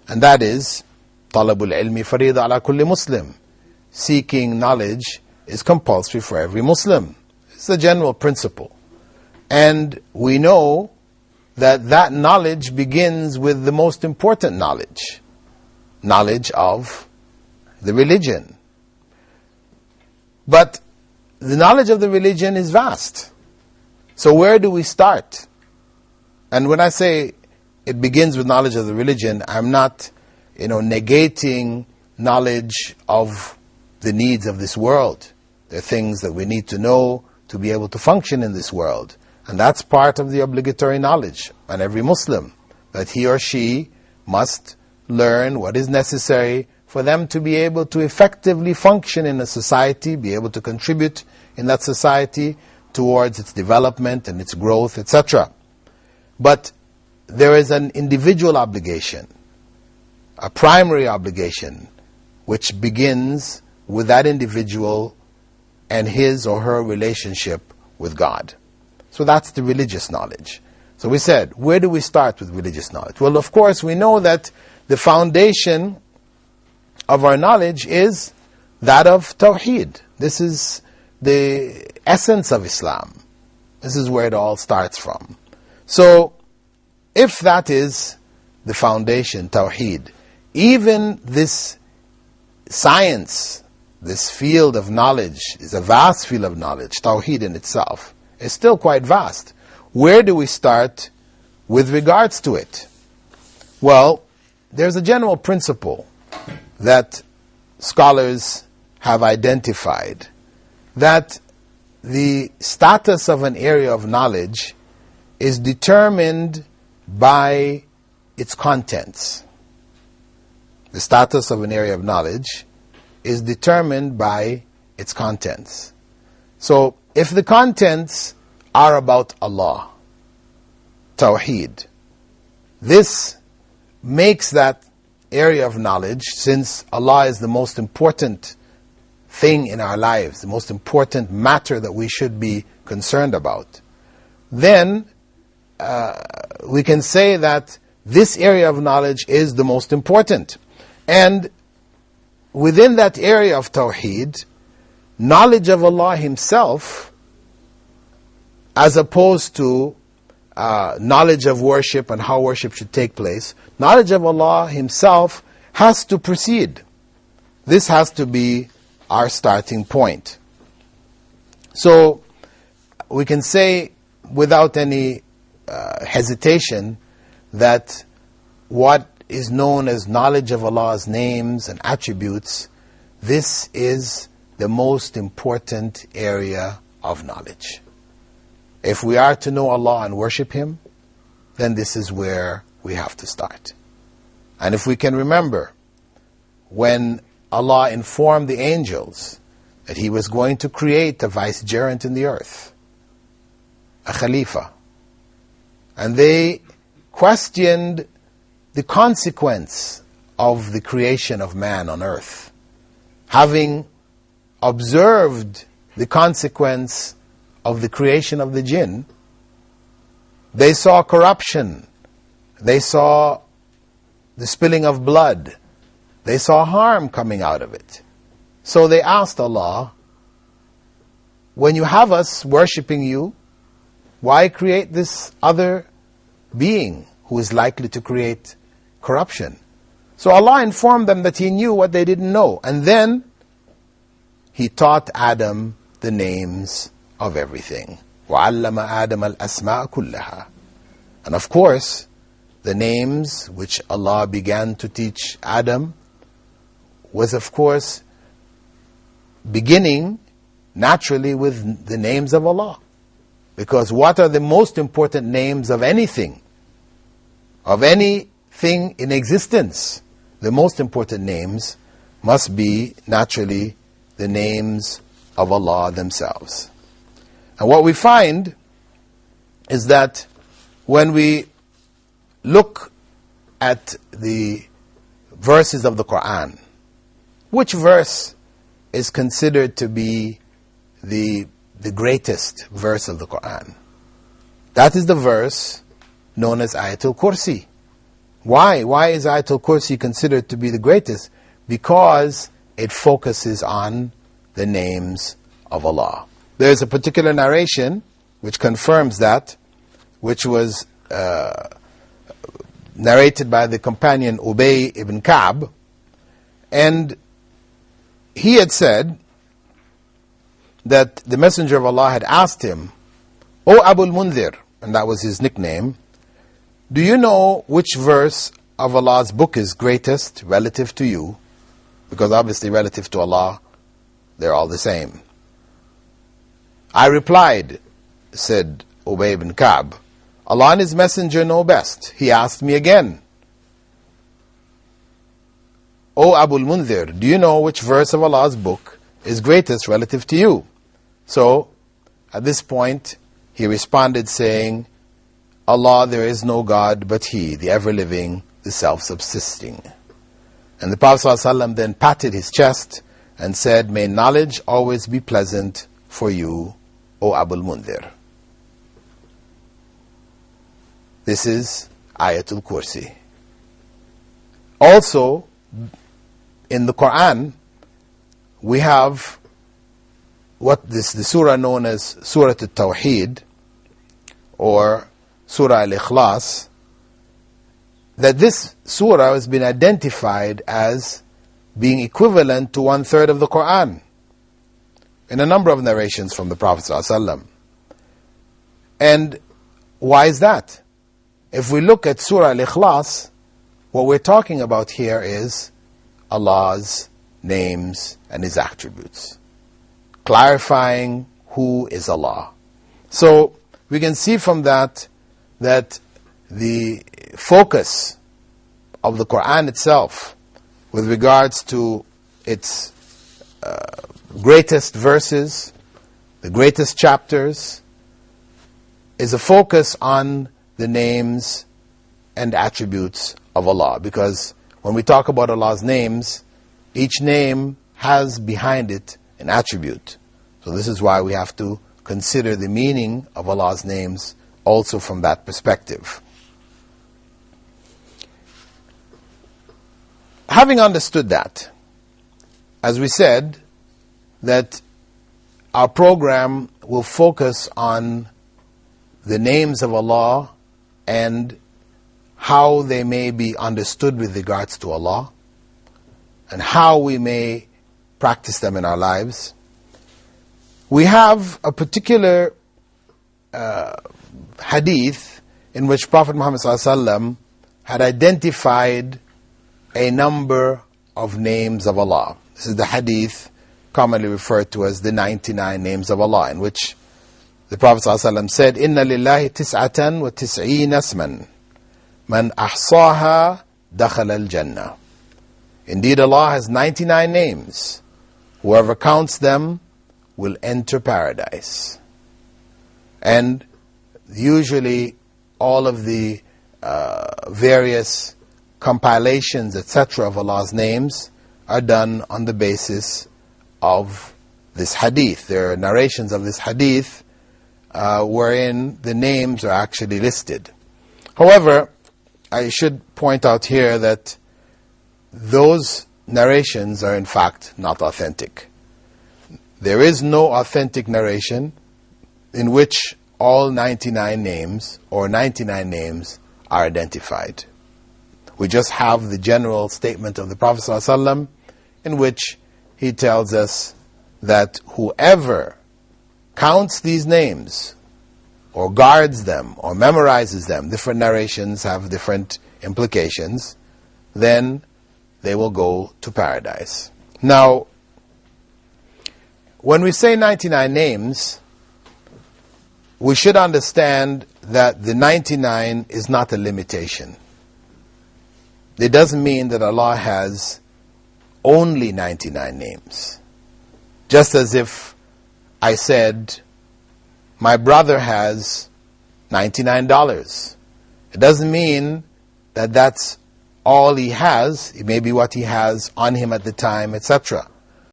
And that is, طلب العلم فريضة على كل مسلم. Seeking knowledge is compulsory for every Muslim. It's a general principle. And we know that that knowledge begins with the most important knowledge. Knowledge of the religion. But the knowledge of the religion is vast. So where do we start? And when I say it begins with knowledge of the religion, I'm not, negating knowledge of the needs of this world. There are things that we need to know to be able to function in this world. And that's part of the obligatory knowledge on every Muslim, that he or she must learn what is necessary for them to be able to effectively function in a society, be able to contribute in that society towards its development and its growth, etc. But there is an individual obligation, a primary obligation, which begins with that individual and his or her relationship with God. So that's the religious knowledge. So we said, where do we start with religious knowledge? Well, of course, we know that the foundation of our knowledge is that of Tawheed. This is the essence of Islam. This is where it all starts from. So, if that is the foundation, Tawheed, even this science, this field of knowledge, is a vast field of knowledge, Tawheed in itself, is still quite vast. Where do we start with regards to it? Well, there's a general principle that scholars have identified, that the status of an area of knowledge is determined by its contents. The status of an area of knowledge is determined by its contents. So, if the contents are about Allah, Tawheed, this makes that area of knowledge, since Allah is the most important thing in our lives, the most important matter that we should be concerned about, then we can say that this area of knowledge is the most important. And within that area of Tawheed, knowledge of Allah Himself, as opposed to knowledge of worship and how worship should take place, knowledge of Allah Himself has to precede. This has to be our starting point. So, we can say without any hesitation that what is known as knowledge of Allah's names and attributes, this is the most important area of knowledge. If we are to know Allah and worship Him, then this is where we have to start. And if we can remember, when Allah informed the angels that He was going to create a vicegerent in the earth, a Khalifa, and they questioned the consequence of the creation of man on earth, having observed the consequence of the creation of the jinn, they saw corruption, they saw the spilling of blood, they saw harm coming out of it. So they asked Allah, when you have us worshipping you, why create this other being who is likely to create corruption? So Allah informed them that He knew what they didn't know. And then He taught Adam the names of everything. وَعَلَّمَ آدَمَ الْأَسْمَاءَ كُلَّهَا. And of course, the names which Allah began to teach Adam was of course beginning naturally with the names of Allah. Because what are the most important names of anything? Of anything in existence? The most important names must be naturally the names of Allah themselves. And what we find is that when we look at the verses of the Quran, which verse is considered to be the greatest verse of the Quran? That is the verse known as Ayatul Kursi, Why? Why is Ayatul Kursi considered to be the greatest? Because it focuses on the names of Allah. There is a particular narration which confirms that, which was narrated by the companion Ubay ibn Ka'b, and he had said that the Messenger of Allah had asked him, "O Abul Munzir," and that was his nickname, "do you know which verse of Allah's book is greatest relative to you?" Because obviously relative to Allah, they're all the same. I replied, said Ubay ibn Ka'b, "Allah and His Messenger know best." He asked me again, "O Abul Munzir, do you know which verse of Allah's book is greatest relative to you?" So, at this point, he responded saying, "Allah, there is no God but He, the ever-living, the self-subsisting." And the Prophet ﷺ then patted his chest and said, "May knowledge always be pleasant for you, O Abul Munzir." This is Ayatul Kursi. Also, in the Quran, we have the surah known as Surah Al-Tawheed, or Surah Al-Ikhlas, that this surah has been identified as being equivalent to 1/3 of the Quran in a number of narrations from the Prophet ﷺ. And why is that? If we look at Surah Al-Ikhlas, what we're talking about here is Allah's names and His attributes, clarifying who is Allah. So we can see from that the focus of the Quran itself with regards to its greatest verses, the greatest chapters, is a focus on the names and attributes of Allah. Because when we talk about Allah's names, each name has behind it an attribute. So this is why we have to consider the meaning of Allah's names also from that perspective. Having understood that, as we said, that our program will focus on the names of Allah and how they may be understood with regards to Allah, and how we may practice them in our lives. We have a particular hadith in which Prophet Muhammad ﷺ had identified a number of names of Allah. This is the hadith commonly referred to as the 99 names of Allah, in which the Prophet ﷺ said, "Inna lillahi tis'atan wa tis'een asman, man ahsaha dakhala al-jannah." Indeed, Allah has 99 names. Whoever counts them will enter paradise. And usually all of the various compilations, etc. of Allah's names are done on the basis of this hadith. There are narrations of this hadith wherein the names are actually listed. However, I should point out here that those narrations are in fact not authentic. There is no authentic narration in which all 99 names or 99 names are identified. We just have the general statement of the Prophet ﷺ in which he tells us that whoever counts these names or guards them or memorizes them, different narrations have different implications, then they will go to paradise. Now, when we say 99 names, we should understand that the 99 is not a limitation. It doesn't mean that Allah has only 99 names. Just as if I said, my brother has $99. It doesn't mean that that's all he has. It may be what he has on him at the time, etc.